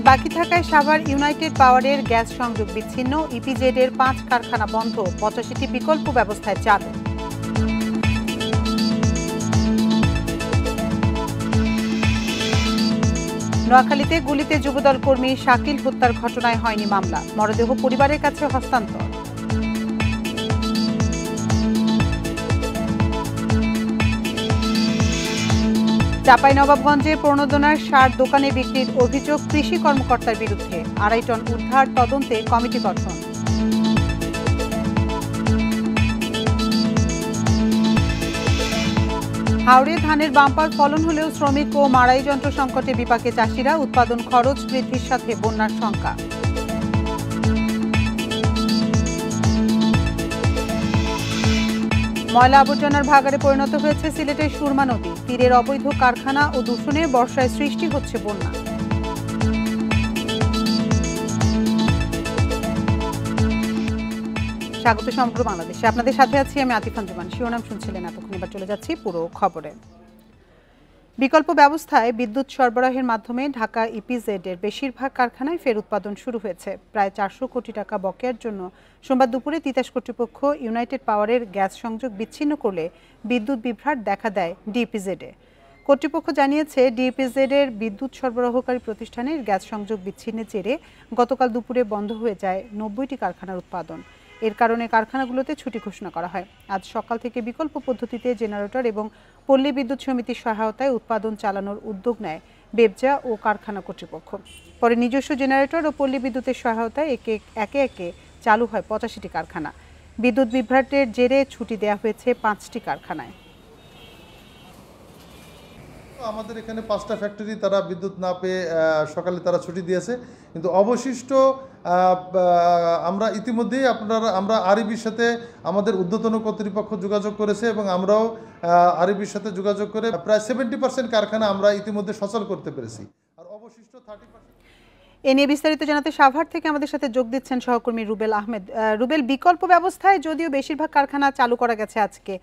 বাকি থাকায় সাভার ইউনাইটেড পাওয়ারের গ্যাস সংযোগ বিচ্ছিন্ন, ইপিজেড এর 5 কারখানা বন্ধ, 85টি বিকল্প ব্যবস্থায় চালু। নোয়াখালীতে গুলিতে যুবদল কর্মী শাকিল হত্যার ঘটনায় হয়নি মামলা, মরদেহ পরিবারের কাছে হস্তান্তর। চাঁপাইনবাবগঞ্জে প্রণোদনার সার দোকানে বিক্রির অভিযোগ কৃষি কর্মকর্তার বিরুদ্ধে, 2.5 টন উদ্ধার, তদন্তে কমিটি গঠন। হাওড়ে ধানের বাম্পার ফলন হলেও শ্রমিক ও মাড়াই যন্ত্র সংকটে বিপাকে চাষিরা, উৎপাদন খরচ বৃদ্ধির সাথে বন্যার শঙ্কা। ময়লা আবর্জনার ভাগাড়ে পরিণত হয়েছে সিলেটের সুরমা নদী, তীরের অবৈধ কারখানা ও দূষণে বর্ষায় সৃষ্টি হচ্ছে বন্যা। স্বাগত সমগ্র বাংলাদেশে, আপনাদের সাথে আছি আমি আতিফান জুমান। শিরোনাম শুনছিলেন এতক্ষণ, এবার চলে যাচ্ছি পুরো খবরে। বিকল্প ব্যবস্থায় বিদ্যুৎ সরবরাহের মাধ্যমে ঢাকা ইপিজেড এর বেশিরভাগ কারখানায় ফের উৎপাদন শুরু হয়েছে। প্রায় 400 কোটি টাকা বকেয়ার জন্য সোমবার দুপুরে তিতাস কর্তৃপক্ষ ইউনাইটেড পাওয়ারের গ্যাস সংযোগ বিচ্ছিন্ন করলে বিদ্যুৎ বিভ্রাট দেখা দেয় ডিইপিজেডে। কর্তৃপক্ষ জানিয়েছে, ডিইপিজেড এর বিদ্যুৎ সরবরাহকারী প্রতিষ্ঠানের গ্যাস সংযোগ বিচ্ছিন্নের জেরে গতকাল দুপুরে বন্ধ হয়ে যায় 90টি কারখানার উৎপাদন। এর কারণে কারখানাগুলোতে ছুটি ঘোষণা করা হয়। আজ সকাল থেকে বিকল্প পদ্ধতিতে জেনারেটর এবং পল্লী বিদ্যুৎ সমিতির সহায়তায় উৎপাদন চালানোর উদ্যোগ নেয় বেবজা ও কারখানা কর্তৃপক্ষ। পরে নিজস্ব জেনারেটর ও পল্লী বিদ্যুতের সহায়তায় একে একে চালু হয় 85টি কারখানা। বিদ্যুৎ বিভ্রাটের জেরে ছুটি দেওয়া হয়েছে 5টি কারখানায়। আমাদের এখানে 5টা ফ্যাক্টরি তারা বিদ্যুৎ না পেয়ে সকালে তারা ছুটি দিয়েছে, কিন্তু অবশিষ্ট আমরা ইতিমধ্যেই আমরা আরইবির সাথে আমাদের ঊর্ধ্বতন কর্তৃপক্ষ যোগাযোগ করেছে এবং আমরাও আরইবির সাথে যোগাযোগ করে প্রায় 70% কারখানা আমরা ইতিমধ্যে সচল করতে পেরেছি, আর অবশিষ্ট 30%। এ নিয়ে বিস্তারিত জানাতে সাভার থেকে আমাদের সাথে যোগ দিচ্ছেন সহকর্মী রুবেল আহমেদ। রুবেল, বিকল্প ব্যবস্থায় যদিও বেশিরভাগ কারখানা চালু করা গেছে আজকে,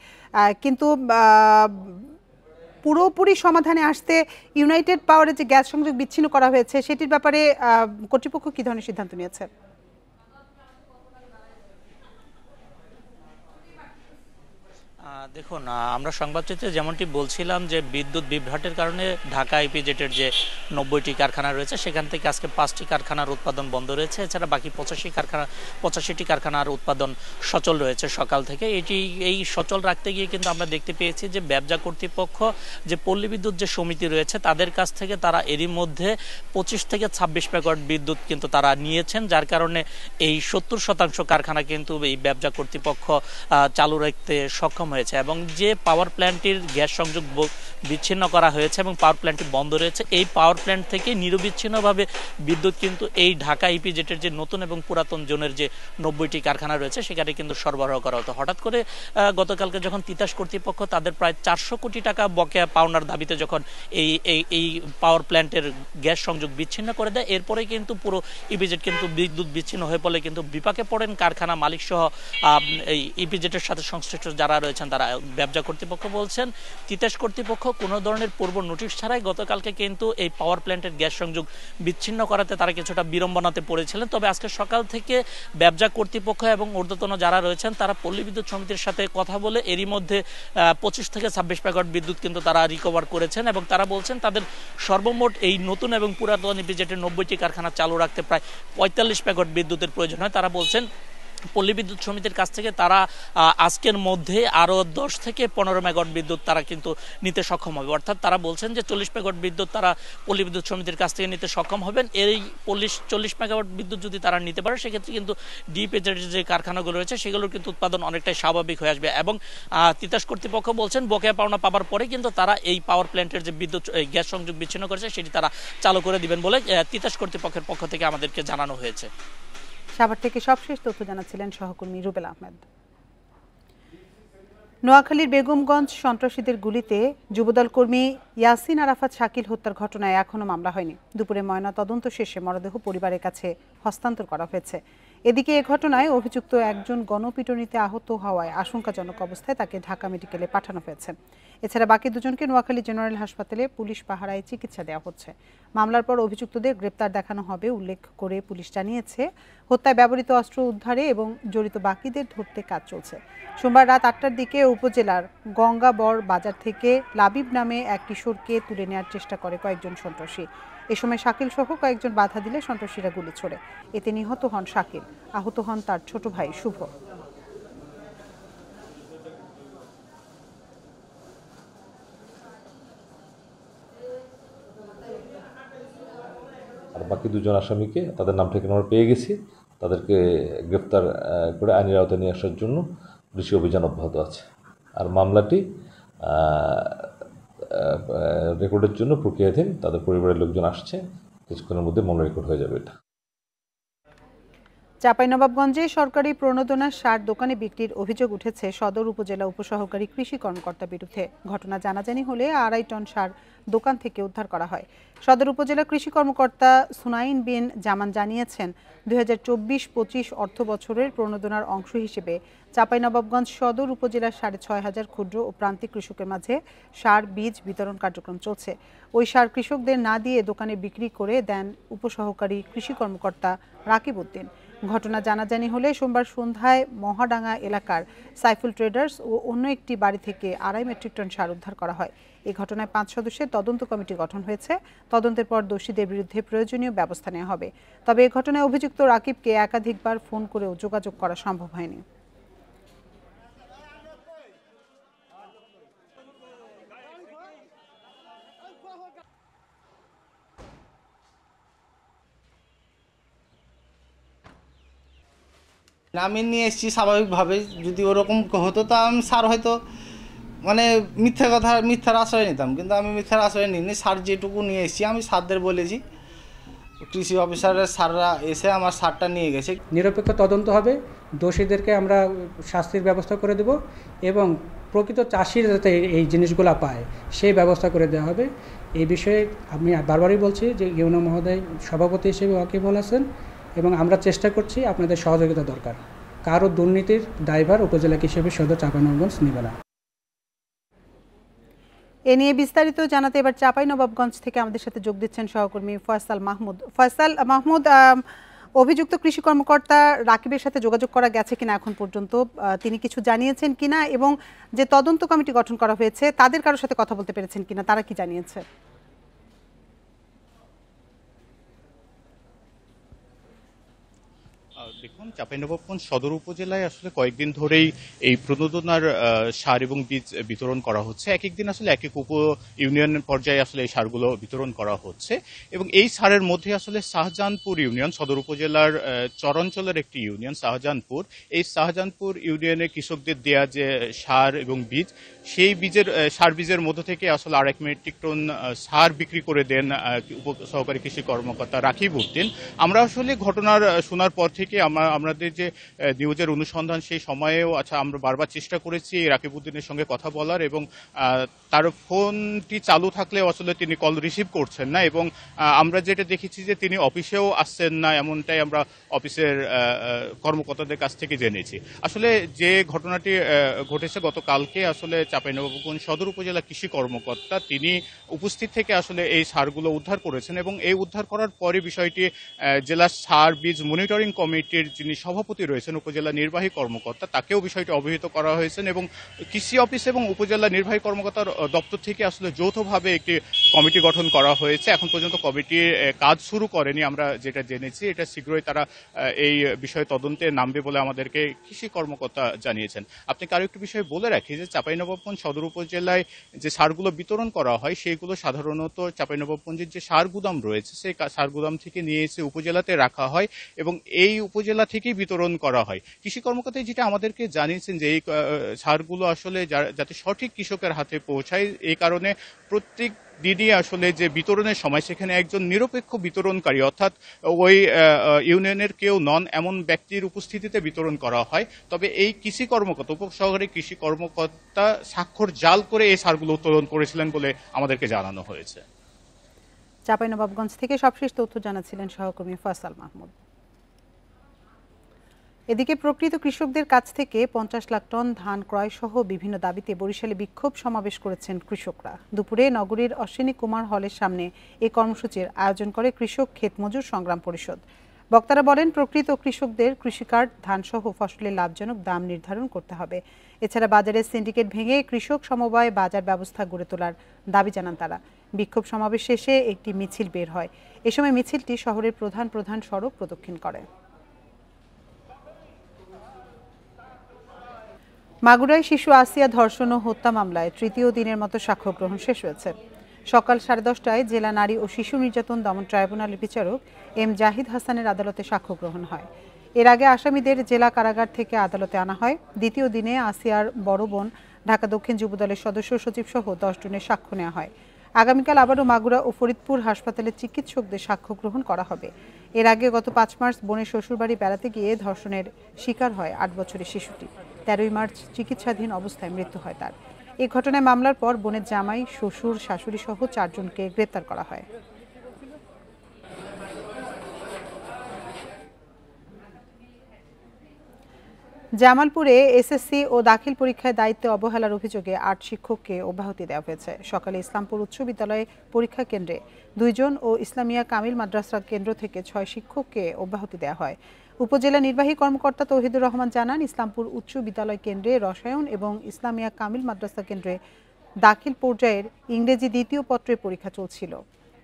কিন্তু পুরোপুরি সমাধানে আসতে ইউনাইটেড পাওয়ারের যে গ্যাস সংযোগ বিচ্ছিন্ন করা হয়েছে সেটির ব্যাপারে কর্তৃপক্ষ কি ধরনের সিদ্ধান্ত নিয়েছে? দেখুন, আমরা সংবাদটিতে যেমনটি বলছিলাম যে বিদ্যুৎ বিভ্রাটের কারণে ঢাকা ইপিজেডের যে 90টি কারখানা রয়েছে সেখান থেকে আজকে 5টি কারখানার উৎপাদন বন্ধ রয়েছে। এছাড়া বাকি 85টি কারখানার উৎপাদন সচল রয়েছে সকাল থেকে। এই সচল রাখতে গিয়ে কিন্তু আমরা দেখতে পেয়েছি যে ব্যবসা কর্তৃপক্ষ যে পল্লী বিদ্যুৎ যে সমিতি রয়েছে তাদের কাছ থেকে তারা এরই মধ্যে 25 থেকে 26 মেগাওয়াট বিদ্যুৎ কিন্তু তারা নিয়েছেন, যার কারণে এই 70% কারখানা কিন্তু এই ব্যবসা কর্তৃপক্ষ চালু রাখতে সক্ষম হয়েছে। এবং যে পাওয়ার প্ল্যান্টটির গ্যাস সংযোগ বিচ্ছিন্ন করা হয়েছে এবং পাওয়ার প্ল্যান্টটি বন্ধ রয়েছে, এই পাওয়ার প্ল্যান্ট থেকে নিরবিচ্ছিন্নভাবে বিদ্যুৎ কিন্তু এই ঢাকা ইপিজেডের যে নতুন এবং পুরাতন জোনের যে 90টি কারখানা রয়েছে সেখানে কিন্তু সরবরাহ করা হতো। হঠাৎ করে গতকালকে যখন তিতাস কর্তৃপক্ষ তাদের প্রায় 400 কোটি টাকা বকেয়া পাওনার দাবিতে যখন এই পাওয়ার প্ল্যান্টের গ্যাস সংযোগ বিচ্ছিন্ন করে দেয়, এরপরে কিন্তু পুরো ইপিজেড কিন্তু বিদ্যুৎ বিচ্ছিন্ন হয়ে পড়লে কিন্তু বিপাকে পড়েন কারখানা মালিক সহ এই ইপিজেডের সাথে সংশ্লিষ্ট যারা রয়েছেন তারা। ব্যবসা কর্তৃপক্ষ বলছেন, তিতাস কর্তৃপক্ষ কোনো ধরনের পূর্ব নোটিশ ছাড়াই গতকালকে কিন্তু এই পাওয়ার প্ল্যান্টের গ্যাস সংযোগ বিচ্ছিন্ন করাতে তারা কিছুটা বিড়ম্বনাতে পড়েছিলেন। তবে আজকে সকাল থেকে ব্যবসা কর্তৃপক্ষ এবং ঊর্ধ্বতন যারা রয়েছেন তারা পল্লী বিদ্যুৎ সমিতির সাথে কথা বলে এরই মধ্যে 25 থেকে 26 মেগাওয়াট বিদ্যুৎ কিন্তু তারা রিকভার করেছেন এবং তারা বলছেন তাদের সর্বমোট এই নতুন এবং পুরাতন ইপিজেডের 90টি কারখানা চালু রাখতে প্রায় 45 মেগাওয়াট বিদ্যুতের প্রয়োজন হয়। তারা বলছেন পল্লী বিদ্যুৎ সমিতির কাছ থেকে তারা আজকের মধ্যে আরও 10 থেকে 15 মেগাওয়াট বিদ্যুৎ তারা কিন্তু নিতে সক্ষম হবে। অর্থাৎ তারা বলছেন যে 40 মেগাওয়াট বিদ্যুৎ তারা পল্লী বিদ্যুৎ সমিতির কাছ থেকে নিতে সক্ষম হবেন। এই 40 মেগাওয়াট বিদ্যুৎ যদি তারা নিতে পারে সেক্ষেত্রে কিন্তু ডিইপিজেড যে কারখানাগুলো রয়েছে সেগুলোর কিন্তু উৎপাদন অনেকটাই স্বাভাবিক হয়ে আসবে। এবং তিতাস কর্তৃপক্ষ বলছেন বকেয়া পাওনা পাবার পরে কিন্তু তারা এই পাওয়ার প্ল্যান্টের যে বিদ্যুৎ গ্যাস সংযোগ বিচ্ছিন্ন করেছে সেটি তারা চালু করে দিবেন বলে তিতাস কর্তৃপক্ষের পক্ষ থেকে আমাদেরকে জানানো হয়েছে। সাভার থেকে সবশেষ তথ্য জানাচ্ছিলেন সহকর্মী রুবেল আহমেদ। নোয়াখালীর বেগমগঞ্জ সন্ত্রাসীদের গুলিতে যুবদল কর্মী ইয়াসিন আরাফাত শাকিল হত্যার ঘটনায় এখনো মামলা হয়নি। দুপুরে ময়না তদন্ত শেষে মরদেহ পরিবারের কাছে হস্তান্তর করা হয়েছে। এদিকে এ ঘটনায় অভিযুক্ত একজন গণপিটুনিতে আহত হওয়ায় আশঙ্কাজনক অবস্থায় তাকে ঢাকা মেডিকেলে পাঠানো হয়েছে। এছাড়া বাকি দুজনকে নোয়াখালী জেনারেল হাসপাতালে পুলিশ পাহারায় চিকিৎসা দেওয়া হচ্ছে। মামলার পর অভিযুক্তদের গ্রেপ্তার দেখানো হবে উল্লেখ করে পুলিশ জানিয়েছে, হত্যায় ব্যবহৃত অস্ত্র উদ্ধারে এবং জড়িত বাকিদের ধরতে কাজ চলছে। সোমবার রাত ৮টার দিকে উপজেলার গঙ্গাবর বাজার থেকে লাবিব নামে এক কিশোরকে তুলে নেওয়ার চেষ্টা করে কয়েকজন সন্ত্রাসী। এ সময় শাকিল সহ কয়েকজন বাধা দিলে সন্ত্রাসীরা গুলি ছোড়ে। এতে নিহত হন শাকিল, আহত হন তার ছোট ভাই শুভ। আর বাকি দুজন আসামিকে তাদের নাম ঠিকানা আমরা পেয়ে গেছি, তাদেরকে গ্রেফতার করে আইনের আওতায় নিয়ে আসার জন্য পুলিশি অভিযান অব্যাহত আছে। আর মামলাটি রেকর্ডের জন্য প্রক্রিয়াধীন, তাদের পরিবারের লোকজন আসছে, কিছুক্ষণের মধ্যে মামলা রেকর্ড হয়ে যাবে। এটা চাঁপাইনবাবগঞ্জে সরকারি প্রণোদনা সার দোকানে বিক্রির অভিযোগ উঠেছে সদর উপজেলা উপসহকারী কৃষি কর্মকর্তার বিরুদ্ধে। ঘটনা জানাজানি হলে ২.৫ টন সার দোকান থেকে উদ্ধার করা হয়। সদর উপজেলা কৃষি কর্মকর্তা সুনাইন বিন জামান জানিয়েছেন, ২০২৪-২৫ অর্থ বছরের প্রণোদনার অংশ হিসেবে চাঁপাইনবাবগঞ্জ সদর উপজেলার ৬৫০০ ক্ষুদ্র ও প্রান্তিক কৃষকের মাঝে সার বীজ বিতরণ কার্যক্রম চলছে। ওই সার কৃষকদের না দিয়ে দোকানে বিক্রি করে দেন উপসহকারী কৃষি কর্মকর্তা রাকিব উদ্দিন। ঘটনা জানাজানি হলে সোমবার সন্ধ্যায় মহাডাঙ্গা এলাকার সাইফুল ট্রেডার্স ও অন্য একটি বাড়ি থেকে ২.৫ মেট্রিক টন সার উদ্ধার করা হয়। এই ঘটনায় ৫ সদস্যের তদন্ত কমিটি গঠন হয়েছে। তদন্তের পর দোষীদের বিরুদ্ধে প্রয়োজনীয় ব্যবস্থা নেওয়া হবে। তবে এই ঘটনায় অভিযুক্ত রাকিবকে একাধিকবার ফোন করেও যোগাযোগ করা সম্ভব হয়নি। আমি নিয়ে এসেছি স্বাভাবিকভাবে, যদি ওরকম হতো তা আমি স্যার হয়তো মানে মিথ্যার আশ্রয় নিতাম, কিন্তু আমি মিথ্যার আশ্রয় নিইনি। স্যার যেটুকু নিয়ে এসেছি আমি স্যারদের বলেছি, কৃষি অফিসারের স্যাররা এসে আমার সারটা নিয়ে গেছে। নিরপেক্ষ তদন্ত হবে, দোষীদেরকে আমরা শাস্তির ব্যবস্থা করে দেব এবং প্রকৃত চাষিরা যাতে এই জিনিসগুলো পায় সেই ব্যবস্থা করে দেওয়া হবে। এই বিষয়ে আমি বারবারই বলছি যে ইউনো মহোদয় সভাপতি হিসেবে ওয়াকিবল আছেন এবং আমরা চেষ্টা করছি, আপনাদের সহযোগিতা দরকার। কারো দুর্নীতির দায়ভার উপজেলা কৃষি সদর চাঁপাইনবাবগঞ্জ নেবে না। এ নিয়ে বিস্তারিত জানাতে এবার চাঁপাইনবাবগঞ্জ থেকে আমাদের সাথে যোগ দিচ্ছেন সহকর্মী ফয়সাল মাহমুদ। ফয়সাল মাহমুদ, অভিযুক্ত কৃষি কর্মকর্তা রাকিবের সাথে যোগাযোগ করা গেছে কিনা এখন পর্যন্ত, তিনি কিছু জানিয়েছেন কিনা, এবং যে তদন্ত কমিটি গঠন করা হয়েছে তাদের কারোর সাথে কথা বলতে পেরেছেন কিনা, তারা কি জানিয়েছে? দেখুন, চাঁপাইনবাবগঞ্জ সদর উপজেলায় আসলে কয়েকদিন ধরেই এই প্রণোদনার সার এবং বীজ বিতরণ করা হচ্ছে। এক একদিন আসলে এক এক উপ ইউনিয়ন পর্যায়ে আসলে এই সারগুলো বিতরণ করা হচ্ছে এবং এই সারের মধ্যে আসলে শাহজাহানপুর ইউনিয়ন, সদর উপজেলার চরাঞ্চলের একটি ইউনিয়ন শাহজাহানপুর, এই শাহজাহানপুর ইউনিয়নের কৃষকদের দেয়া যে সার এবং বীজ, সেই সার বীজের মধ্য থেকে আসলে ২.৫ মেট্রিক টন সার বিক্রি করে দেন সহকারী কৃষি কর্মকর্তা রাকিব উদ্দিন। আমরা আসলে ঘটনার শোনার পর থেকে আমাদের যে নিউজের অনুসন্ধান, সেই সময়েও আমরা বারবার চেষ্টা করেছি রাকিব উদ্দিনের সঙ্গে কথা বলার, এবং তার ফোনটি চালু থাকলেও আসলে তিনি কল রিসিভ করছেন না, এবং আমরা যেটা দেখেছি যে তিনি অফিসেও আসছেন না, এমনটাই আমরা অফিসের কর্মকর্তাদের কাছ থেকে জেনেছি। আসলে যে ঘটনাটি ঘটেছে গতকালকে, আসলে চাঁপাইনবাবগঞ্জ সদর উপজেলা কৃষি কর্মকর্তা তিনি উপস্থিত থেকে আসলে এই সারগুলো উদ্ধার করেছেন, এবং এই উদ্ধার করার পরে বিষয়টি জেলা সার বীজ মনিটরিং কমিটির যিনি সভাপতি রয়েছেন উপজেলা নির্বাহী কর্মকর্তা, তাকেও বিষয়টি অবহিত করা হয়েছে, এবং কৃষি অফিস এবং উপজেলা নির্বাহী কর্মকর্তার দপ্তর থেকে আসলে যৌথভাবে একটি কমিটি গঠন করা হয়েছে। এখন পর্যন্ত কমিটির কাজ শুরু করেনি, আমরা যেটা জেনেছি এটা শীঘ্রই তারা এই বিষয়ে তদন্তে নামবে বলে আমাদেরকে কৃষি কর্মকর্তা জানিয়েছেন। আপনাকে আরো একটি বিষয় বলে রাখি যে চাঁপাইনবাবগঞ্জ সদর উপজেলায় যে সারগুলো বিতরণ করা হয় সেইগুলো সাধারণত চাঁপাইনবাবগঞ্জের যে সার গুদাম রয়েছে সেই সার গুদাম থেকে নিয়ে এসে উপজেলাতে রাখা হয় এবং এই উপজেলা থেকেই বিতরণ করা হয়। কৃষি কর্মকর্তা যেটা আমাদেরকে জানিয়েছেন যে এই সারগুলো আসলে যাতে সঠিক কৃষকের হাতে পৌঁছায়, এই কারণে প্রত্যেক দিনই আসলে যে বিতরণের সময় সেখানে একজন নিরপেক্ষ বিতরণকারী, অর্থাৎ ওই ইউনিয়নের কেউ নন এমন ব্যক্তির উপস্থিতিতে বিতরণ করা হয়। তবে এই কৃষি কর্মকর্তা, উপসহকারী কৃষি কর্মকর্তা স্বাক্ষর জাল করে এই সারগুলো উত্তোলন করেছিলেন বলে আমাদেরকে জানানো হয়েছে। চাঁপাইনবাবগঞ্জ থেকে সবশেষ তথ্য জানাচ্ছিলেন সহকর্মী ফয়সাল মাহমুদ। এদিকে প্রকৃত কৃষকদের কাছ থেকে 50 লাখ টন ধান ক্রয় সহ বিভিন্ন দাবিতে বরিশালে বিক্ষোভ সমাবেশ করেছেন কৃষকরা। দুপুরে নগরীর অশ্বিনী কুমার হলের সামনে এই কর্মসূচির আয়োজন করে কৃষক ক্ষেত মজুর সংগ্রাম পরিষদ। বক্তারা বলেন, প্রকৃত কৃষকদের কৃষিকার্ড ধানসহ ফসলের লাভজনক দাম নির্ধারণ করতে হবে। এছাড়া বাজারের সিন্ডিকেট ভেঙে কৃষক সমবায় বাজার ব্যবস্থা গড়ে তোলার দাবি জানান তারা। বিক্ষোভ সমাবেশ শেষে একটি মিছিল বের হয়। এ সময় মিছিলটি শহরের প্রধান প্রধান সড়ক প্রদক্ষিণ করে। মাগুরায় শিশু আসিয়া ধর্ষণ ও হত্যা মামলায় তৃতীয় দিনের মতো সাক্ষ্য গ্রহণ শেষ হয়েছে। সকাল 10:30টায় জেলা নারী ও শিশু নির্যাতন দমন ট্রাইব্যুনালের বিচারক এম জাহিদ হাসানের আদালতে সাক্ষ্য গ্রহণ হয়। এর আগে আসামিদের জেলা কারাগার থেকে আদালতে আনা হয়। দ্বিতীয় দিনে আসিয়ার বড় বোন, ঢাকা দক্ষিণ যুবদলের সদস্য সচিব সহ 10 জনের সাক্ষ্য নেওয়া হয়। আগামীকাল আবারও মাগুরা ও ফরিদপুর হাসপাতালে চিকিৎসকদের সাক্ষ্য গ্রহণ করা হবে। এর আগে গত 5 মার্চ বোনের শ্বশুরবাড়ি বেড়াতে গিয়ে ধর্ষণের শিকার হয় 8 বছরের শিশুটি। 13 মার্চ চিকিৎসাধীন অবস্থায় মৃত্যু হয় তার। এই ঘটনায় মামলার পর বোনের জামাই, শ্বশুর, শাশুড়ি সহ 4 জনকে গ্রেপ্তার করা হয়। জামালপুরে এসএসসি ও দাখিল পরীক্ষায় দায়িত্বে অবহেলার অভিযোগে 8 শিক্ষককে অব্যাহতি দেওয়া হয়েছে। সকালে ইসলামপুর উচ্চ বিদ্যালয়ে পরীক্ষা কেন্দ্রে 2 জন ও ইসলামিয়া কামিল মাদ্রাসা কেন্দ্র থেকে 6 শিক্ষককে অব্যাহতি দেওয়া হয়। উপজেলা নির্বাহী কর্মকর্তা তৌহিদুর রহমান জানান, ইসলামপুর উচ্চ বিদ্যালয় কেন্দ্রে রসায়ন এবং ইসলামিয়া কামিল মাদ্রাসা কেন্দ্রে দাখিল পর্যায়ের ইংরেজি দ্বিতীয় পত্রের পরীক্ষা চলছিল।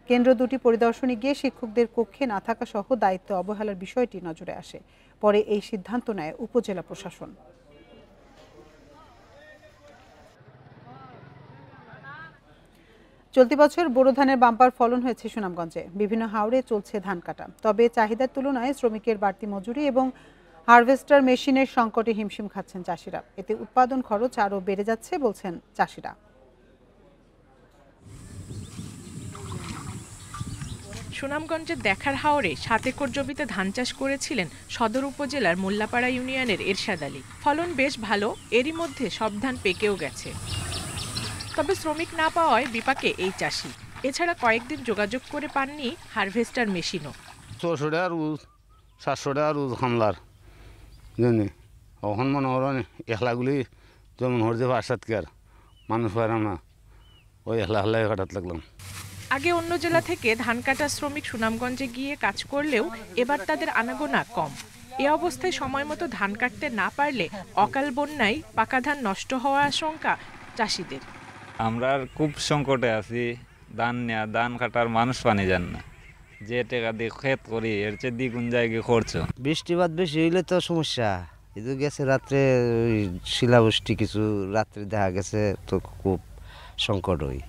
কেন্দ্র দুটি পরিদর্শনে গিয়ে শিক্ষকদের কক্ষে না থাকা সহ দায়িত্ব অবহেলার বিষয়টি নজরে আসে। পরে এই সিদ্ধান্ত নেয় উপজেলা প্রশাসন। চলতি বছর বোরো ধানের বাম্পার ফলন হয়েছে সুনামগঞ্জে। বিভিন্ন হাওরে চলছে ধান কাটা। তবে চাহিদার তুলনায় শ্রমিকের বাড়তি মজুরি এবং হারভেস্টার মেশিনের সংকটে হিমশিম খাচ্ছেন চাষিরা। এতে উৎপাদন খরচ আরও বেড়ে যাচ্ছে বলছেন চাষিরা। সুনামগঞ্জের দেখার হাওরে 7 একর জমিতে ধান চাষ করেছিলেন সদর উপজেলার মোল্লাপাড়া ইউনিয়নের এরশাদ আলী। ফলন বেশ ভালো, এরই মধ্যে সব ধান পেকেও গেছে। তবে শ্রমিক না পাওয়ায় বিপাকে এই চাষি। এছাড়া কয়েকদিন যোগাযোগ করে পাননি হারভেস্টার মেশিনও। 600 টাকা রোজ, 700 টাকা রোজ হামলার জন্য এখন মনে করেন একলাগুলি যেমন হচ্ছে 5-7 কেয়ার মানুষ পারাম না, ওই একলা কাটাতে লাগলাম। আগে অন্য জেলা থেকে ধান কাটা শ্রমিক সুনামগঞ্জে গিয়ে কাজ করলেও এবার তাদের আনাগোনা কম। এ অবস্থায় সময় মতো ধান কাটতে না পারলে অকাল বন্যায় পাকা ধান নষ্ট হওয়ার আশঙ্কা চাষিদের। আমরা খুব সংকটে আছি, ধান কাটার মানুষ পানি যান না। যে টাকা দিয়ে ক্ষেত করি এর চেয়ে দ্বিগুণ জায়গায় খরচ। বৃষ্টিপাত বেশি হইলে তো সমস্যা। কিন্তু গেছে রাত্রে শিলাবৃষ্টি কিছু রাত্রে দেখা গেছে, তো খুব সংকট হয়।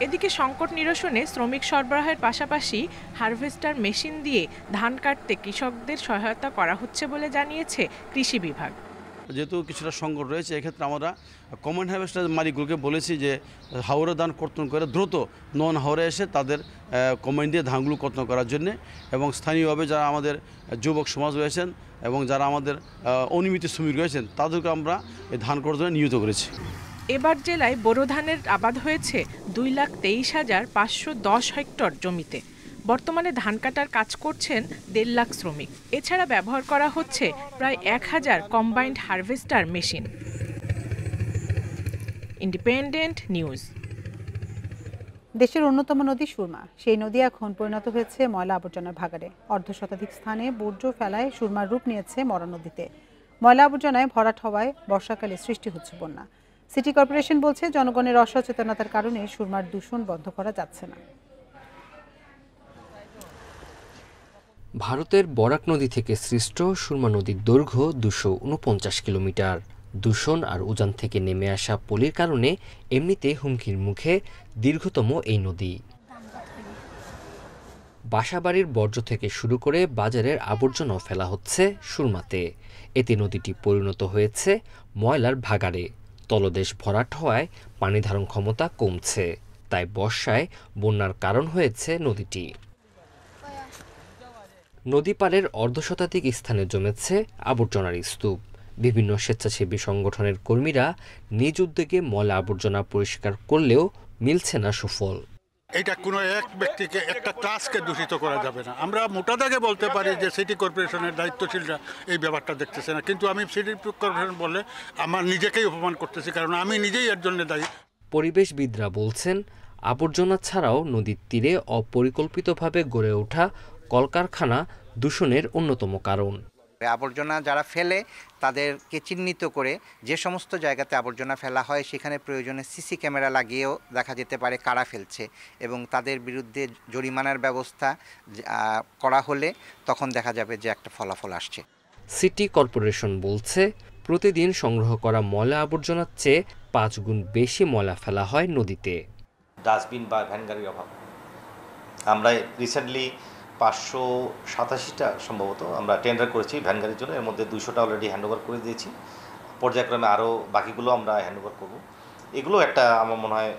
এদিকে সংকট নিরসনে শ্রমিক সরবরাহের পাশাপাশি হারভেস্টার মেশিন দিয়ে ধান কাটতে কৃষকদের সহায়তা করা হচ্ছে বলে জানিয়েছে কৃষি বিভাগ। যেহেতু কিছুটা সংকট রয়েছে, এক্ষেত্রে আমরা কমন হারভেস্টার মালিকগুলোকে বলেছি যে হাওড়ে ধান কর্তন করে দ্রুত নন হাওড়ে এসে তাদের কমেন্ট দিয়ে ধানগুলো কর্তন করার জন্য, এবং স্থানীয়ভাবে যারা আমাদের যুবক সমাজ রয়েছেন এবং যারা আমাদের অনিয়মিত শ্রমিক রয়েছেন তাদেরকে আমরা এই ধান কর্তনে নিয়োজিত করেছি। এবার জেলায় বোরো ধানের আবাদ হয়েছে 2,23,510 হেক্টর জমিতে। বর্তমানে ধান কাটার কাজ করছেন 1.5 লাখ শ্রমিক। এছাড়া ব্যবহার করা হচ্ছে প্রায় 1000 combined harvester machine. Independent news. দেশের অন্যতম নদী সুরমা, সেই নদী এখন পরিণত হয়েছে ময়লা আবর্জনার ভাগাড়ে। 1/2 স্থানে বর্জ্য ফেলায় সুরমার রূপ নিয়েছে মরা নদীতে। ময়লা আবর্জনায় ভরাট হওয়ায় বর্ষাকালে সৃষ্টি হচ্ছে বন্যা। সিটি কর্পোরেশন বলছে, জনগণের অসচেতনতার কারণে সুরমার দূষণ বন্ধ করা যাচ্ছে না। ভারতের বরাক নদী থেকে সৃষ্ট সুরমা নদীর দৈর্ঘ্য 249 কিলোমিটার। দূষণ আর উজান থেকে নেমে আসা পলির কারণে এমনিতে হুমকির মুখে দীর্ঘতম এই নদী। বাসাবাড়ির বর্জ্য থেকে শুরু করে বাজারের আবর্জনাও ফেলা হচ্ছে সুরমাতে। এতে নদীটি পরিণত হয়েছে ময়লার ভাগাড়ে। তলদেশ ভরাট হওয়ায় পানি ধারণ ক্ষমতা কমছে, তাই বর্ষায় বন্যার কারণ হয়েছে নদীটি। নদী পাড়ের 1/2 স্থানে জমেছে আবর্জনার স্তূপ। বিভিন্ন স্বেচ্ছাসেবী সংগঠনের কর্মীরা নিজ উদ্যোগে ময়লা আবর্জনা পরিষ্কার করলেও মিলছে না সুফল। এটা কোনো এক ব্যক্তিকে একটা ক্লাসকে দূষিত করা যাবে না। আমরা মোটা দাগে বলতে পারি যে সিটি কর্পোরেশনের দায়িত্বশীলরা এই ব্যাপারটা দেখতেছে না, কিন্তু আমি সিটি কর্পোরেশন বলে আমার নিজেকেই অপমান করতেছি, কারণ আমি নিজেই এর জন্য দায়ী। পরিবেশবিদরা বলছেন, আবর্জনা ছাড়াও নদীর তীরে অপরিকল্পিতভাবে গড়ে ওঠা কলকারখানা দূষণের অন্যতম কারণ। আবর্জনা যারা ফেলে তাদেরকে চিহ্নিত করে যে সমস্ত জায়গাতে আবর্জনা ফেলা হয় সেখানে প্রয়োজনে সিসি ক্যামেরা লাগিয়েও দেখা যেতে পারে কারা ফেলছে, এবং তাদের বিরুদ্ধে জরিমানার ব্যবস্থা করা হলে তখন দেখা যাবে যে একটা ফলাফল আসছে। সিটি কর্পোরেশন বলছে, প্রতিদিন সংগ্রহ করা ময়লা আবর্জনার চেয়ে 5 গুণ বেশি ময়লা ফেলা হয় নদীতে। ডাস্টবিন বা ভ্যান গাড়ির অভাব। আমরা রিসেন্টলি 587টা সম্ভবত আমরা টেন্ডার করেছি ভ্যান গাড়ির জন্য, এর মধ্যে 200টা অলরেডি হ্যান্ডওভার করে দিয়েছি। পর্যায়ক্রমে আরও বাকিগুলো আমরা হ্যান্ডওভার করব। এগুলো একটা আমার মনে হয়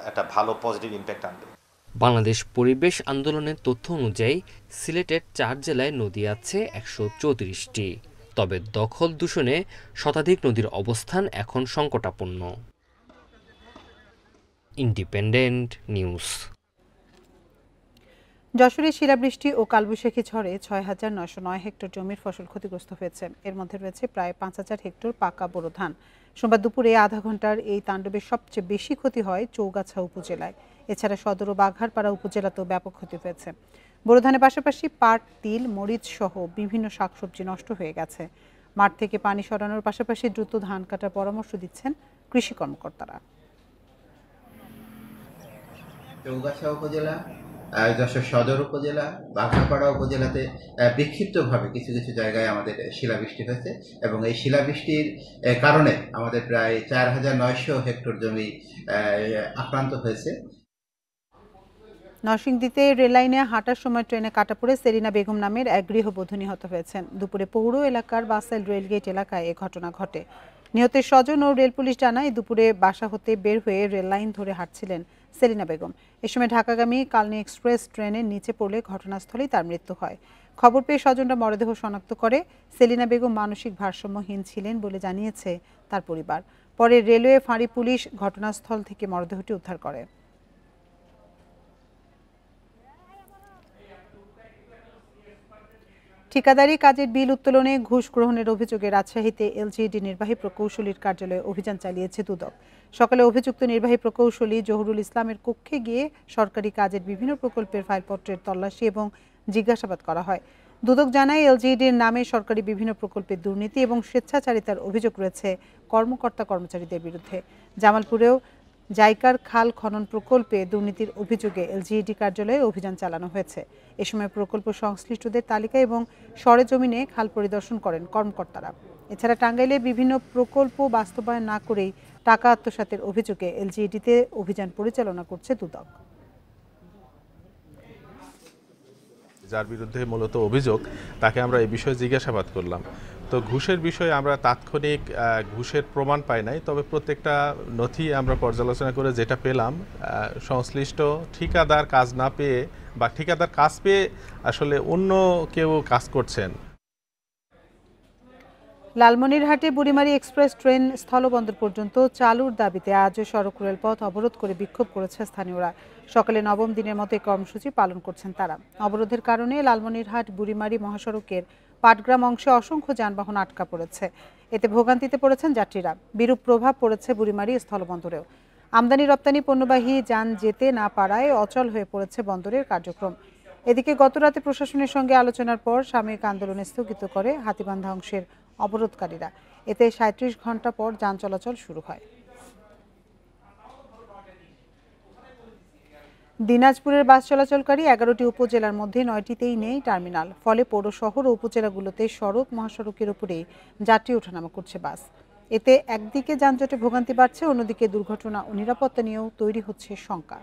একটা ভালো পজিটিভ ইম্প্যাক্ট আনবে। বাংলাদেশ পরিবেশ আন্দোলনের তথ্য অনুযায়ী সিলেটের 4 জেলায় নদী আছে 134টি, তবে দখল দূষণে শতাধিক নদীর অবস্থান এখন সংকটাপন্ন। Independent news. যশোরে শিলাবৃষ্টি ও কালবৈশাখী ঝড়ে 6,909 হেক্টর জমির ফসল ক্ষতিগ্রস্ত হয়েছে। এর মধ্যে রয়েছে প্রায় 5,000 হেক্টর পাকা বোরো ধান। সোমবার দুপুরে আধা ঘন্টার এই তাণ্ডবে সবচেয়ে বেশি ক্ষতি হয় চৌগাছা উপজেলায়। এছাড়া সদর ও বাঘারপাড়া উপজেলাতেও ব্যাপক ক্ষতি হয়েছে। বোরো ধানের পাশাপাশি পাট, তিল, মরিচ সহ বিভিন্ন শাকসবজি নষ্ট হয়ে গেছে। মাঠ থেকে পানি সরানোর পাশাপাশি দ্রুত ধান কাটার পরামর্শ দিচ্ছেন কৃষি কর্মকর্তারা। চৌগাছা উপজেলা, যশোর সদর উপজেলা, বাঘারপাড়া উপজেলাতে বিক্ষিপ্তভাবে কিছু কিছু জায়গায় আমাদের শিলাবৃষ্টি হয়েছে, এবং এই শিলাবৃষ্টির কারণে আমাদের প্রায় 4,900 হেক্টর জমি আক্রান্ত হয়েছে। নরসিংদীতে রেললাইনে হাঁটার সময় ট্রেনে কাটা পড়ে সেলিনা বেগম নামের এক গৃহবধূ নিহত হয়েছেন। দুপুরে পৌর এলাকার বাসাইল রেলগেট এলাকায় এ ঘটনা ঘটে। নিহতের স্বজন ও রেল পুলিশ জানায়, দুপুরে বাসা হতে বের হয়ে রেল লাইন ধরে হাঁটছিলেন সেলিনা বেগম। এ সময় ঢাকাগামী কালনী এক্সপ্রেস ট্রেনের নিচে পড়লে ঘটনাস্থলেই তার মৃত্যু হয়। খবর পেয়ে স্বজনরা মরদেহ শনাক্ত করে। সেলিনা বেগম মানসিক ভারসাম্যহীন ছিলেন বলে জানিয়েছে তার পরিবার। পরে রেলওয়ে ফাঁড়ি পুলিশ ঘটনাস্থল থেকে মরদেহটি উদ্ধার করে। ঠিকাদারি কাজের বিল উত্তোলনে ঘুষ গ্রহণের অভিযোগে রাজশাহীতে এলজিইডি নির্বাহী প্রকৌশলীর কার্যালয়ে অভিযান চালিয়েছে দুদক। সকালে অভিযুক্ত নির্বাহী প্রকৌশলী জহুরুল ইসলামের কক্ষে গিয়ে সরকারি কাজের বিভিন্ন প্রকল্পের ফাইলপত্রের তল্লাশি এবং জিজ্ঞাসাবাদ করা হয়। দুদক জানায়, এলজিইডির নামে সরকারি বিভিন্ন প্রকল্পের দুর্নীতি এবং স্বেচ্ছাচারিতার অভিযোগ রয়েছে কর্মকর্তা কর্মচারীদের বিরুদ্ধে। জামালপুরেও জাইকার খাল খনন প্রকল্পে দুর্নীতির অভিযোগে এলজিইডি কার্যালয়ে অভিযান চালানো হয়েছে। এ সময় প্রকল্প সংশ্লিষ্টদের তালিকা এবং সরেজমিনে খাল পরিদর্শন করেন কর্মকর্তারা। এছাড়া টাঙ্গাইলে বিভিন্ন প্রকল্প বাস্তবায়ন না করেই টাকা আত্মসাতের অভিযোগে এলজিইডিতে অভিযান পরিচালনা করছে দুদক। যার বিরুদ্ধে মূলত অভিযোগ, তাকে আমরা এই বিষয়ে জিজ্ঞাসাবাদ করলাম। তো ঘুষের বিষয়ে আমরা তাৎক্ষণিক ঘুষের প্রমাণ পাই নাই, তবে প্রত্যেকটা নথি আমরা পর্যালোচনা করে যেটা পেলাম, সংশ্লিষ্ট ঠিকাদার কাজ না পেয়ে বা ঠিকাদার কাজ পেয়ে আসলে অন্য কেউ কাজ করছেন। লালমনিরহাটে বুড়িমারি এক্সপ্রেস ট্রেন স্থলবন্দর পর্যন্ত চালুর দাবিতে আজও সড়ক রেলপথ অবরোধ করে বিক্ষোভ করেছে স্থানীয়রা। সকালে নবম দিনের মতো এই কর্মসূচি পালন করছেন তারা। অবরোধের কারণে লালমনিরহাট বুড়িমারি মহাসড়কের পাটগ্রাম অংশে অসংখ্য যানবাহন আটকা পড়েছে। এতে ভোগান্তিতে পড়েছেন যাত্রীরা। বিরূপ প্রভাব পড়েছে বুড়িমারি স্থলবন্দরেও। আমদানি রপ্তানি পণ্যবাহী যান যেতে না পারায় অচল হয়ে পড়েছে বন্দরের কার্যক্রম। এদিকে গতরাতে প্রশাসনের সঙ্গে আলোচনার পর সাময়িক আন্দোলন স্থগিত করে হাতিবান্ধা অংশের অবরোধকারীরা। এতে 37 ঘন্টা পর যান চলাচল শুরু হয়। দিনাজপুরের বাস চলাচলকারী 11টি উপজেলার মধ্যে 9টিতেই নেই টার্মিনাল। ফলে পৌর শহর ও উপজেলাগুলোতে সড়ক মহাসড়কের উপরেই যাত্রী ওঠানামা করছে বাস। এতে একদিকে যানজটে ভোগান্তি বাড়ছে, অন্যদিকে দুর্ঘটনা ও নিরাপত্তা নিয়েও তৈরি হচ্ছে শঙ্কা।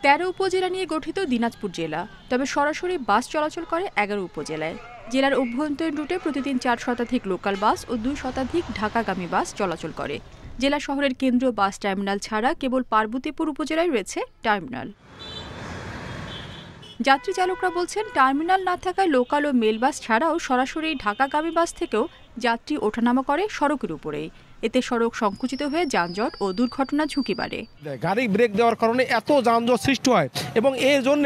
13 উপজেলা নিয়ে গঠিত দিনাজপুর জেলা, তবে সরাসরি বাস চলাচল করে 11 উপজেলায়। জেলার অভ্যন্তরীণ রুটে প্রতিদিন 4 শতাধিক লোকাল বাস ও 2 শতাধিক ঢাকাগামী বাস চলাচল করে। জেলা শহরের কেন্দ্রীয় বাস টার্মিনাল ছাড়া কেবল পার্বতীপুর উপজেলায় রয়েছে টার্মিনাল। যাত্রী চালকরা বলছেন, টার্মিনাল না থাকায় লোকাল ও মেল বাস ছাড়াও সরাসরি ঢাকাগামী বাস থেকেও যাত্রী ওঠানামা করে সড়কের উপরেই। এতে সড়ক সংকুচিত হয়ে যানজট ও দুর্ঘটনা ঝুঁকি বাড়ে। গাড়ি ব্রেক দেওয়ার কারণে এত যানজট সৃষ্টি হয় এবং এর জন্য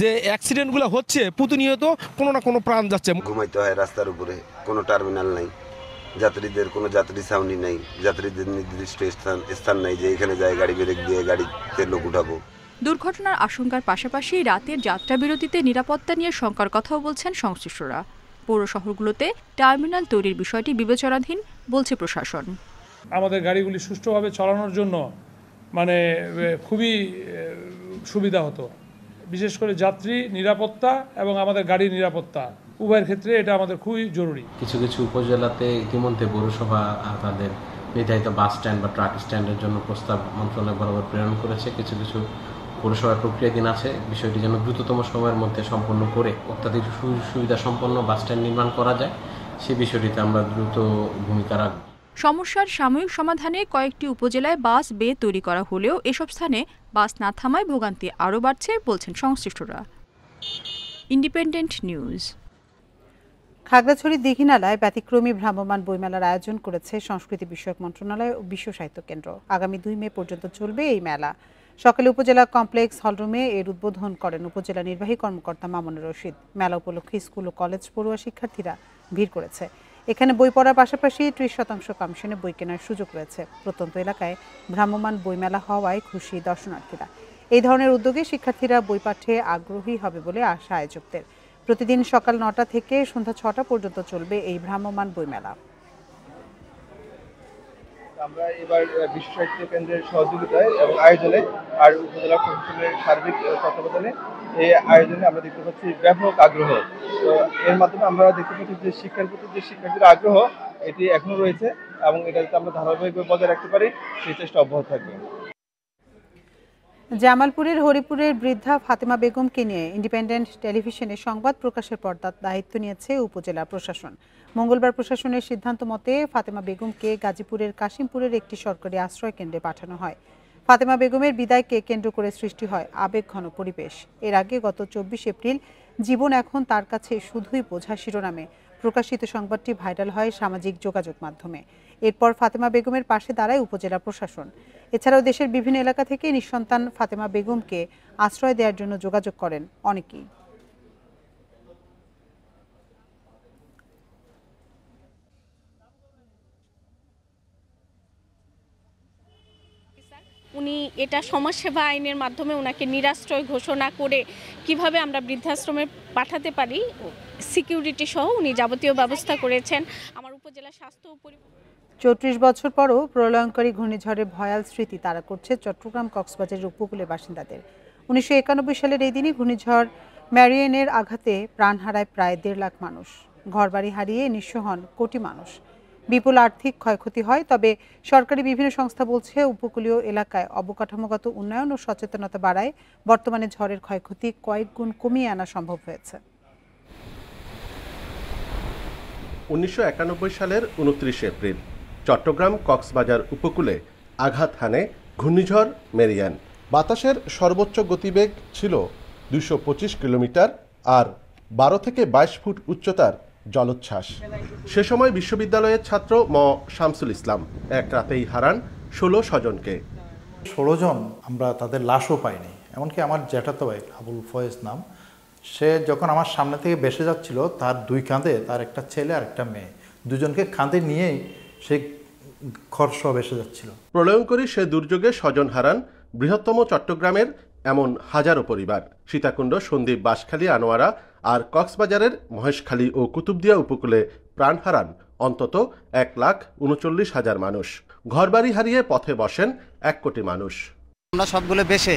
যে অ্যাক্সিডেন্টগুলো হচ্ছে প্রতিনিয়ত কোনো না কোনো প্রাণ যাচ্ছে। ঘুমাইতে হয় রাস্তার উপরে, কোনো টার্মিনাল নাই, যাত্রীদের কোনো যাত্রী ছাউনি নাই, যাত্রীদের নির্দিষ্ট স্থান নাই যে এখানে যায় গাড়ি ব্রেক দিয়ে গাড়িতে লোক উঠাবো। দুর্ঘটনার আশঙ্কার পাশাপাশি রাতের যাত্রা বিরতিতে নিরাপত্তা নিয়ে শঙ্কার কথাও বলছেন সংশ্লিষ্টরা। পৌর শহরগুলোতে টার্মিনাল তৈরির বিষয়টি বিবেচনাধীন বলছে প্রশাসন। আমাদের গাড়িগুলি সুষ্ঠুভাবে চালানোর জন্য মানে খুবই সুবিধা হতো, বিশেষ করে যাত্রী নিরাপত্তা এবং আমাদের গাড়ির নিরাপত্তা উভয়ের ক্ষেত্রে এটা আমাদের খুবই জরুরি। কিছু কিছু উপজেলাতে ইতিমধ্যে পৌরসভা তাদের নির্ধারিত বাস স্ট্যান্ড বা ট্রাক স্ট্যান্ডের জন্য প্রস্তাব মন্ত্রণালয় বরাবর প্রেরণ করেছে। কিছু কিছু পৌরসভার প্রক্রিয়াধীন আছে, বিষয়টি যেন দ্রুততম সময়ের মধ্যে সম্পন্ন করে অত্যাধিক সুবিধা সম্পন্ন বাস স্ট্যান্ড নির্মাণ করা যায়, সেই বিষয়টিতে আমরা দ্রুত ভূমিকা রাখব। সমস্যার সাময়িক সমাধানে কয়েকটি উপজেলায় বাস বে তৈরি করা হলেও এসব স্থানে বাস না থামায় ভোগান্তি আরও বাড়ছে বলছেন সংশ্লিষ্টরা। Independent news. খাগড়াছড়ি দীঘিনালায় ব্যতিক্রমী ভ্রাম্যমাণ বইমেলার আয়োজন করেছে সংস্কৃতি বিষয়ক মন্ত্রণালয় ও বিশ্ব সাহিত্য কেন্দ্র। আগামী 2 মে পর্যন্ত চলবে এই মেলা। সকালে উপজেলা কমপ্লেক্স হলরুমে এর উদ্বোধন করেন উপজেলা নির্বাহী কর্মকর্তা মামুনুর রশিদ। মেলা উপলক্ষে স্কুল ও কলেজ পড়ুয়া শিক্ষার্থীরা ভিড় করেছে। এখানে বই পড়ার পাশাপাশি 30% কমিশনে বই কেনার সুযোগ রয়েছে। প্রত্যন্ত এলাকায় ভ্রাম্যমাণ বইমেলা হওয়ায় খুশি দর্শনার্থীরা। এই ধরনের উদ্যোগে শিক্ষার্থীরা বই পাঠে আগ্রহী হবে বলে আশা আয়োজকদের। প্রতিদিন সকাল 9টা থেকে সন্ধ্যা 6টা পর্যন্ত চলবে এই ভ্রাম্যমাণ বইমেলা। আমরা এবার বিশ্ব সাহিত্য কেন্দ্রের সহযোগিতায় এবং আয়োজনে আর উপজেলা প্রশাসনের সার্বিক তত্ত্বাবধানে এই আয়োজনে আমরা দেখতে পাচ্ছি ব্যাপক আগ্রহ। তো এর মাধ্যমে আমরা দেখতে পাচ্ছি যে শিক্ষার প্রতি যে শিক্ষার্থীর আগ্রহ এটি এখনো রয়েছে এবং এটা যাতে আমরা ধারাবাহিকভাবে বজায় রাখতে পারি সেই চেষ্টা অব্যাহত থাকবে। জামালপুরের হরিপুরের বৃদ্ধা ফাতেমা বেগমকে নিয়ে ইন্ডিপেন্ডেন্ট টেলিভিশনে সংবাদ প্রকাশের পর্দার দায়িত্ব নিয়েছে উপজেলা প্রশাসন। মঙ্গলবার প্রশাসনের সিদ্ধান্ত মতে ফাতেমা বেগমকে গাজীপুরের কাশিমপুরের একটি সরকারি আশ্রয় কেন্দ্রে পাঠানো হয়। ফাতেমা বেগমের বিদায়কে কেন্দ্র করে সৃষ্টি হয় আবেগঘন পরিবেশ। এর আগে গত 24 এপ্রিল জীবন এখন তার কাছে শুধুই বোঝা শিরোনামে প্রকাশিত সংবাদটি ভাইরাল হয় সামাজিক যোগাযোগ মাধ্যমে। এরপর ফাতেমা বেগমের পাশে দাঁড়ায় উপজেলা প্রশাসন। এছাড়াও দেশের বিভিন্ন এলাকা থেকে নিঃসন্তান ফাতেমা বেগমকে আশ্রয় দেওয়ার জন্য যোগাযোগ করেন অনেকেই। উনি এটা সমাজসেবা আইনের মাধ্যমে ওনাকে নিরাশ্রয় ঘোষণা করে কিভাবে আমরা বৃদ্ধাশ্রমে পাঠাতে পারি সিকিউরিটি সহ উনি যাবতীয় ব্যবস্থা করেছেন। আমার উপজেলা স্বাস্থ্য ও 34 বছর পরও প্রলয়ঙ্করী ঘূর্ণিঝড়ের ভয়াল স্মৃতি তারা করছে চট্টগ্রাম কক্সবাজারের উপকূলের বাসিন্দাদের। 1991 সালের এই দিনে ঘূর্ণিঝড় ম্যারিয়েনের আঘাতে প্রাণ হারায় প্রায় 1.5 লাখ মানুষ। ঘরবাড়ি হারিয়ে নিঃস্ব হন কোটি মানুষ। বিপুল আর্থিক ক্ষয়ক্ষতি হয়। তবে সরকারি বিভিন্ন সংস্থা বলছে উপকূলীয় এলাকায় অবকাঠামোগত উন্নয়ন ও সচেতনতা বাড়ায় বর্তমানে ঝড়ের ক্ষয়ক্ষতি কয়েক গুণ কমিয়ে আনা সম্ভব হয়েছে। 1991 সালের 29 এপ্রিল চট্টগ্রাম কক্সবাজার উপকূলে আঘাত হানে ঘূর্ণিঝড় মেরিয়ান। বাতাসের সর্বোচ্চ গতিবেগ ছিল 225 কিলোমিটার আর 12 থেকে 22 ফুট উচ্চতার জলোচ্ছ্বাস। সে সময় বিশ্ববিদ্যালয়ের ছাত্র ম শামসুল ইসলাম এক রাতেই হারান 16 স্বজনকে। 16 জন আমরা তাদের লাশও পাইনি। এমনকি আমার জ্যাঠাতো ভাই আবুল ফয়েজ নাম, সে যখন আমার সামনে থেকে ভেসে যাচ্ছিল তার 2 কাঁধে তার একটা ছেলে আর একটা মেয়ে, দুজনকে কাঁধে নিয়েই সে খরস ভেসে যাচ্ছিল। প্রলয়ঙ্করী সে দুর্যোগে স্বজন হারান বৃহত্তম চট্টগ্রামের এমন হাজারো পরিবার। সীতাকুণ্ড, সন্দ্বীপ, বাঁশখালী, আনোয়ারা আর কক্সবাজারের মহেশখালী ও কুতুবদিয়া উপকূলে প্রাণ হারান অন্তত 1,39,000 মানুষ। ঘরবাড়ি হারিয়ে পথে বসেন 1 কোটি মানুষ। আমরা সবগুলো বেশে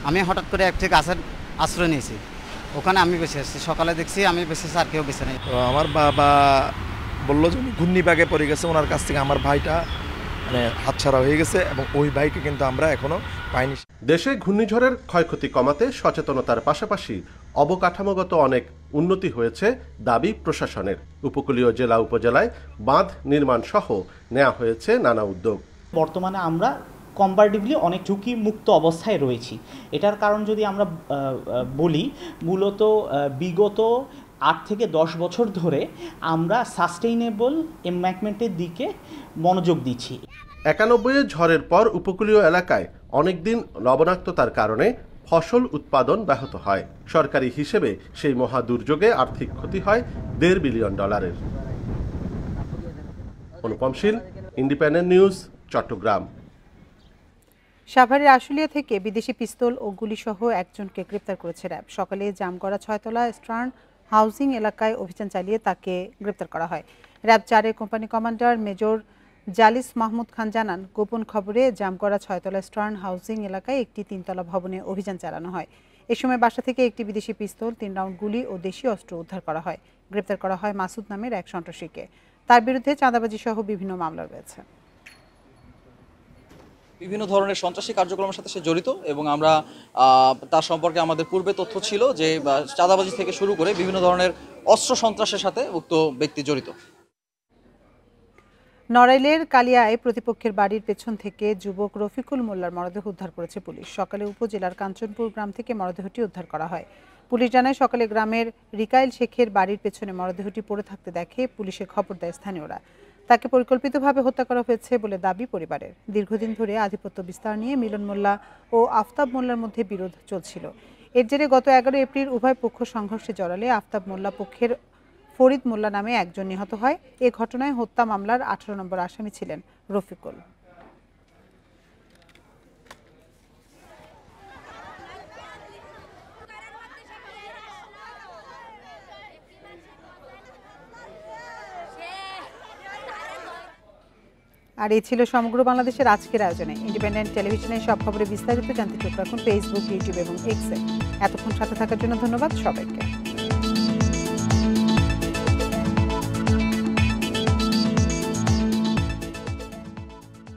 আমি হঠাৎ করে একটি গাছের আশ্রয় নিয়েছি, ওখানে আমি বেঁচে আসছি। সকালে দেখছি আমি বেঁচে আর কেউ বেঁচে নেই। আমার বাবা বললো যে ঘূর্ণিবাগে পড়ে গেছে, ওনার কাছ থেকে আমার ভাইটা হাতছাড়া হয়ে গেছে এবং ওই ভাইকে কিন্তু আমরা এখনো পাইনি। দেশে ঘূর্ণিঝড়ের ক্ষয়ক্ষতি কমাতে সচেতনতার পাশাপাশি অবকাঠামোগত অনেক উন্নতি হয়েছে দাবি প্রশাসনের। উপকূলীয় জেলা উপজেলায় বাঁধ নির্মাণ সহ নেওয়া হয়েছে নানা উদ্যোগ। বর্তমানে আমরা কম্পারেটিভলি অনেক ঝুঁকি মুক্ত অবস্থায় রয়েছি। এটার কারণ যদি আমরা বলি, মূলত বিগত 8 থেকে 10 বছর ধরে আমরা সাস্টেইনেবল এমব্যাঙ্কমেন্টের দিকে মনোযোগ দিচ্ছি। 91-এর ঝড়ের পর উপকূলীয় এলাকায় অনেকদিন লবণাক্ততার কারণে ফসল উৎপাদন ব্যাহত হয়। সরকারি হিসেবে সেই মহা দুর্যোগে আর্থিক ক্ষতি হয় $1.5 বিলিয়ন। অনুপম শীল, ইন্ডিপেন্ডেন্ট নিউজ, চট্টগ্রাম। সাভারের আশুলিয়া থেকে বিদেশি পিস্তল ও গুলিসহ একজনকে গ্রেপ্তার করেছে র্যাব। সকালে জামগড়া 6তলা স্টার্ন হাউজিং এলাকায় অভিযান চালিয়ে তাকে গ্রেপ্তার করা হয়। র্যাব 4-এর company commander major Jalis Mahmud Khan জানান, গোপন খবরে জামগড়া 6তলা স্টার্ন হাউজিং এলাকায় একটি 3তলা ভবনে অভিযান চালানো হয়। এ সময় বাসা থেকে একটি বিদেশি পিস্তল, 3 রাউন্ড গুলি ও দেশীয় অস্ত্র উদ্ধার করা হয়। গ্রেপ্তার করা হয় মাসুদ নামের এক সন্ত্রাসীকে। তার বিরুদ্ধে চাঁদাবাজি সহ বিভিন্ন মামলা রয়েছে। বিভিন্ন ধরনের সন্ত্রাসী কার্যক্রমের সাথে সে জড়িত এবং আমরা তার সম্পর্কে আমাদের পূর্বে তথ্য ছিল যে চাঁদাবাজি থেকে শুরু করে বিভিন্ন ধরনের অস্ত্র সন্ত্রাসের সাথে উক্ত ব্যক্তি জড়িত। নড়াইলের কালিয়ায় প্রতিপক্ষের বাড়ির পেছন থেকে যুবক রফিকুল মোল্লার মরদেহ উদ্ধার করেছে পুলিশ। সকালে উপজেলার কাঞ্চনপুর গ্রাম থেকে মরদেহটি উদ্ধার করা হয়। পুলিশ জানায়, সকালে গ্রামের রিকাইল শেখের বাড়ির পেছনে মরদেহটি পড়ে থাকতে দেখে পুলিশে খবর দেয় স্থানীয়রা। তাকে পরিকল্পিতভাবে হত্যা করা হয়েছে বলে দাবি পরিবারের। দীর্ঘদিন ধরে আধিপত্য বিস্তার নিয়ে মিলন মোল্লা ও আফতাব মোল্লার মধ্যে বিরোধ চলছিল। এর জেরে গত 11 এপ্রিল উভয় পক্ষ সংঘর্ষে জড়ালে আফতাব মোল্লা পক্ষের ফরিদ মোল্লা নামে একজন নিহত হয়। এ ঘটনায় হত্যা মামলার 18 নম্বর আসামি ছিলেন রফিকুল। আর এই ছিল সমগ্র বাংলাদেশের আজকের আয়োজনে। ইন্ডিপেন্ডেন্ট টেলিভিশনের সব খবরে বিস্তারিত জানতে চোখ রাখুন ফেসবুক, ইউটিউব এবং এক্সে। এতক্ষণ সাথে থাকার জন্য ধন্যবাদ সবাইকে।